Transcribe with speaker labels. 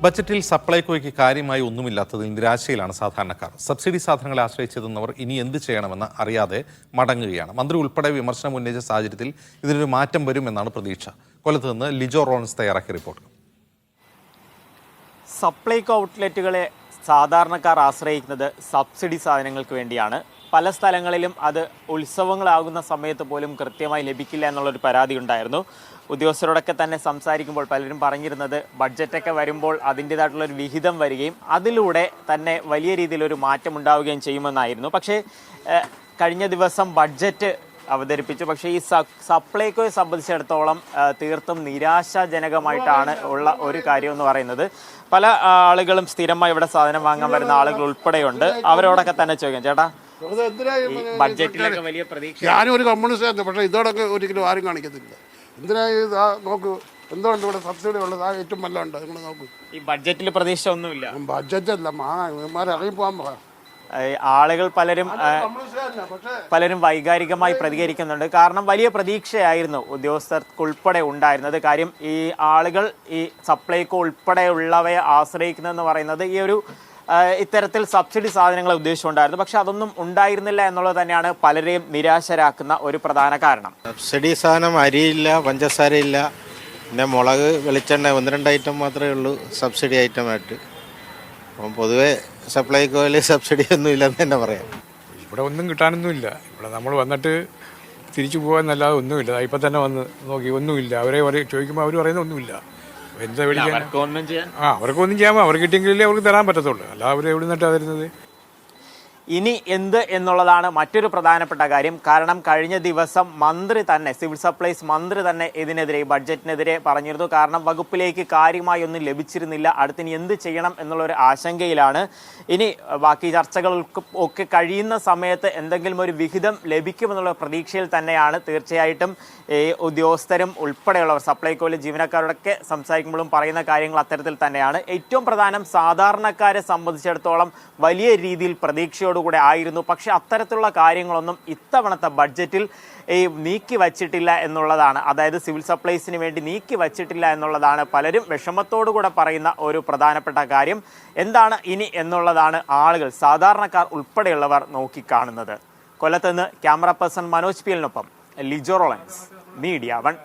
Speaker 1: ബജറ്റിൽ സപ്ലൈകോയ്ക്ക് കാര്യമായി ഒന്നുമില്ലാത്തതിൽ നിരാശയിലാണ് സാധാരണക്കാർ. സബ്സിഡി സാധനങ്ങളെ ആശ്രയിച്ചെത്തുന്നവർ ഇനി എന്ത് ചെയ്യണമെന്ന് അറിയാതെ മടങ്ങുകയാണ്. മന്ത്രി ഉൾപ്പെടെ വിമർശനം ഉന്നയിച്ച സാഹചര്യത്തിൽ ഇതിനൊരു മാറ്റം വരുമെന്നാണ് പ്രതീക്ഷ. കൊല്ലത്ത് നിന്ന് ലിജോ റോളൻസ് തയ്യാറാക്കിയ റിപ്പോർട്ട്.
Speaker 2: സപ്ലൈകോ ഔട്ട്ലെറ്റുകളെ സാധാരണക്കാർ ആശ്രയിക്കുന്നത് സബ്സിഡി സാധനങ്ങൾക്ക് വേണ്ടിയാണ്. പല സ്ഥലങ്ങളിലും അത് ഉത്സവങ്ങളാകുന്ന സമയത്ത് പോലും കൃത്യമായി ലഭിക്കില്ല എന്നുള്ളൊരു പരാതി ഉണ്ടായിരുന്നു. ഉദ്യോഗസ്ഥരോടൊക്കെ തന്നെ സംസാരിക്കുമ്പോൾ പലരും പറഞ്ഞിരുന്നത് ബഡ്ജറ്റൊക്കെ വരുമ്പോൾ അതിൻ്റേതായിട്ടുള്ളൊരു വിഹിതം വരികയും അതിലൂടെ തന്നെ വലിയ രീതിയിലൊരു മാറ്റം ഉണ്ടാവുകയും ചെയ്യുമെന്നായിരുന്നു. പക്ഷേ കഴിഞ്ഞ ദിവസം ബഡ്ജറ്റ് അവതരിപ്പിച്ചു. പക്ഷേ ഈ സപ്ലൈകോയെ സംബന്ധിച്ചിടത്തോളം തീർത്തും നിരാശാജനകമായിട്ടാണ് ഉള്ള ഒരു കാര്യം എന്ന് പറയുന്നത്. പല ആളുകളും സ്ഥിരമായി ഇവിടെ സാധനം വാങ്ങാൻ വരുന്ന ആളുകൾ ഉൾപ്പെടെയുണ്ട്. അവരോടൊക്കെ തന്നെ ചോദിക്കാം, ചേട്ടാ ബഡ്ജറ്റിലൊക്കെ വലിയ പ്രതീക്ഷ.
Speaker 3: ഞാനും ഒരു കമ്മ്യൂണിസ്റ്റ്, പക്ഷേ ഇതോടൊക്കെ ഒരിക്കലും ആരും കാണിക്കത്തില്ല. എന്തിനായി നോക്കൂ, എന്തുകൊണ്ട് ഇവിടെ സബ്സിഡി ഉള്ളത് ഏറ്റവും നല്ല ഉണ്ട്. നിങ്ങൾ നോക്കൂ,
Speaker 2: ഈ ബഡ്ജറ്റിൽ പ്രതീക്ഷ ഒന്നുമില്ല.
Speaker 3: ബഡ്ജറ്റ് അല്ല, ഇവന്മാരെ ഇറങ്ങിപ്പോകാൻ പറയാം.
Speaker 2: ആളുകൾ പലരും വൈകാരികമായി പ്രതികരിക്കുന്നുണ്ട്. കാരണം വലിയ പ്രതീക്ഷയായിരുന്നു ഉദ്യോഗസ്ഥർക്കുൾപ്പെടെ ഉണ്ടായിരുന്നത്. കാര്യം ഈ ആളുകൾ ഈ സപ്ലൈകോ ഉൾപ്പെടെയുള്ളവയെ ആശ്രയിക്കുന്നതെന്ന് പറയുന്നത് ഈ ഒരു ഇത്തരത്തിൽ സബ്സിഡി സാധനങ്ങളെ ഉദ്ദേശിച്ചുണ്ടായിരുന്നു. പക്ഷെ അതൊന്നും ഉണ്ടായിരുന്നില്ല എന്നുള്ളത് തന്നെയാണ് പലരെയും നിരാശരാക്കുന്ന ഒരു പ്രധാന കാരണം.
Speaker 4: സബ്സിഡി സാധനം അരിയില്ല, പഞ്ചസാരയില്ല, പിന്നെ മുളക്, വെളിച്ചെണ്ണ, 1-2 ഐറ്റം മാത്രമേ ഉള്ളൂ സബ്സിഡി ഐറ്റമായിട്ട്. അപ്പം പൊതുവെ സപ്ലൈകോയിൽ സബ്സിഡി ഒന്നും ഇല്ലെന്ന് തന്നെ പറയാം.
Speaker 5: ഇവിടെ ഒന്നും കിട്ടാനൊന്നുമില്ല. ഇവിടെ നമ്മൾ വന്നിട്ട് തിരിച്ചു പോകാനല്ലാതെ ഒന്നുമില്ല. ഇപ്പം തന്നെ വന്ന് നോക്കി ഒന്നുമില്ല. അവരെ ചോദിക്കുമ്പോൾ അവർ പറയുന്നത് ഒന്നുമില്ല. എന്താ വിളിക്കാൻ? അവർക്കൊന്നും ചെയ്യാമോ? അവർ കിട്ടിയെങ്കിലേ അവർക്ക് തരാൻ പറ്റത്തുള്ളൂ. അല്ല അവർ എവിടെ നിന്നിട്ടാണ് തരുന്നത്?
Speaker 2: ഇനി എന്ത് എന്നുള്ളതാണ് മറ്റൊരു പ്രധാനപ്പെട്ട കാര്യം. കാരണം കഴിഞ്ഞ ദിവസം മന്ത്രി തന്നെ, സിവിൽ സപ്ലൈസ് മന്ത്രി തന്നെ ഇതിനെതിരെ, ബഡ്ജറ്റിനെതിരെ പറഞ്ഞിരുന്നു. കാരണം വകുപ്പിലേക്ക് കാര്യമായി ഒന്നും ലഭിച്ചിരുന്നില്ല. അടുത്തിനി എന്ത് ചെയ്യണം എന്നുള്ളൊരു ആശങ്കയിലാണ്. ഇനി ബാക്കി ചർച്ചകൾക്ക് ഒക്കെ കഴിയുന്ന സമയത്ത് എന്തെങ്കിലും ഒരു വിഹിതം ലഭിക്കുമെന്നുള്ള പ്രതീക്ഷയിൽ തന്നെയാണ്. തീർച്ചയായിട്ടും ഈ ഉദ്യോഗസ്ഥരും ഉൾപ്പെടെയുള്ളവർ, സപ്ലൈകോയിലെ ജീവനക്കാരോടൊക്കെ സംസാരിക്കുമ്പോഴും പറയുന്ന കാര്യങ്ങൾ അത്തരത്തിൽ തന്നെയാണ്. ഏറ്റവും പ്രധാനം സാധാരണക്കാരെ സംബന്ധിച്ചിടത്തോളം വലിയ രീതിയിൽ പ്രതീക്ഷയോട് കൂടെ ആയിരുന്നു. പക്ഷെ അത്തരത്തിലുള്ള കാര്യങ്ങളൊന്നും ഇത്തവണത്തെ ബഡ്ജറ്റിൽ നീക്കി വച്ചിട്ടില്ല എന്നുള്ളതാണ്. അതായത് സിവിൽ സപ്ലൈസിന് വേണ്ടി നീക്കി വച്ചിട്ടില്ല എന്നുള്ളതാണ് പലരും വിഷമത്തോടു കൂടെ പറയുന്ന ഒരു പ്രധാനപ്പെട്ട കാര്യം. എന്താണ് ഇനി എന്നുള്ളതാണ് ആളുകൾ, സാധാരണക്കാർ ഉൾപ്പെടെയുള്ളവർ നോക്കിക്കാണുന്നത്. കൊല്ലത്ത് നിന്ന് ക്യാമറ പേഴ്സൺ മനോജ് പിയലിനൊപ്പം ലിജോ റോളൻസ്, മീഡിയ 1.